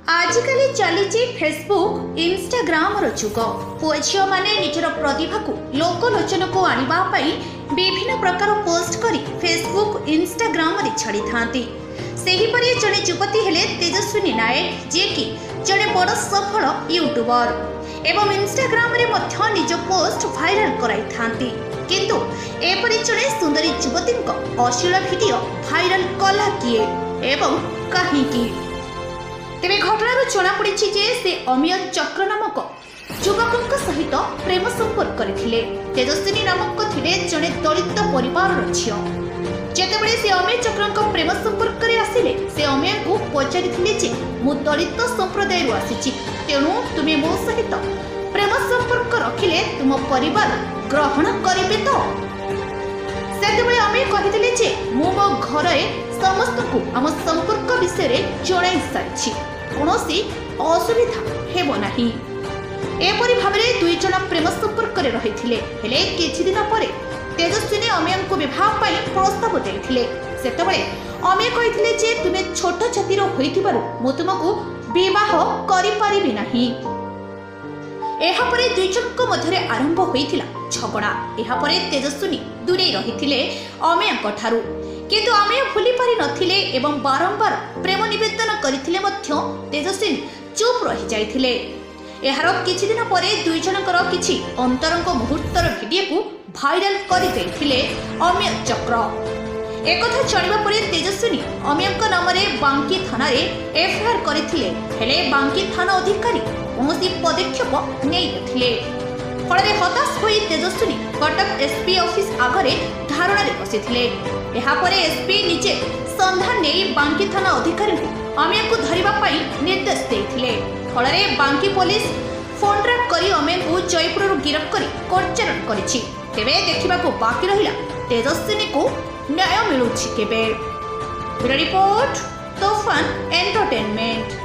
आजिकल चली Facebook Instagram जुग पुओ झील मैंने निजर प्रतिभा को लोकलोचन को आने विभिन्न प्रकार पोस्ट करी फेसबुक इंस्टाग्राम रे छाड़ी थांती। सेहीपरि जड़े युवती हेले तेजस्विनी नायक जे कि जड़े बड़ सफल यूट्यूबर एवं इंस्टाग्राम रे मध्य निज पोस्ट भाइराल कराई थांती। किंतु एपरि जड़े सुंदरी युवती अश्लील वीडियो भाइराल कला किए एवं कहीं तेरे घटनार जनापड़ी जे से अमिय चक्र नामक युवक सहित प्रेम संपर्क करथिले। तेजस्विनी नामक थिले जड़े दलित परिवार झील। जेतेबेले से अमिय चक्र प्रेम संपर्क आसिले से अमिय को पचारिथिले जे मु दलित संप्रदाय आसीछि, तेणु तुमे मो सहित प्रेम संपर्क रखिले तुम परिवार ग्रहण करिबे तो। सेतेबेले अमिय कहिथिले जे मु मो घरे समस्त को आम संपर्क विषय में जणाई सारी कौनसी असुविधा हेब नाही। एपरि भाबरे दुई जन प्रेम संपर्क रे रहिथिले हेले किछि दिन परे तेजस्विनी अमिय को विवाह पई प्रस्ताव देथिले। सेतेबेले अमिय कहिथिले जे तुमे छोट छातीर होइथिबारु मु तुमको विवाह करि परिबि नाही। एहापरे दुई जनक मध्यरे आरंभ होइथिला झगड़ा। एहापरे तेजस्विनी दूरे रहिथिले अमियक ठारू, किंतु अमिय भूली पारि नथिले एवं बारंबार प्रेम निवेदन करथिले मध्य तेजस्विनी चुप रहि जाइथिले। एहार किछि दिन परे दुई जनकर किछि अंतरंग मुहूर्तर वीडियो को भाइराल करि दैथिले अमिय चक्र। एकथा जानिबा परे तेजस्विनी अमियक नाम रे बांकी थाना रे एफआईआर करथिले हेले बांकी थाना अधिकारी कौनसी पदक्षेप नै नथिले। फल हताश होई तेजस्विनी कटक एसपी ऑफिस आगरे धारणा रे बसिथिले। एहापरे एसपी निजे संधान नै बांकी थाना अधिकारी को अमिय को धरिबा पई निर्देश देथिले। फल बांकी पुलिस फोन ट्रैक करी अमिय को जयपुर गिरफ्त करी कोर्टचारण करिछि। तेबे देखिबा को बाकी रहिला तेजस्विनी को न्याय मिलुछि केबे। रिपोर्ट तूफान एंटरटेनमेंट।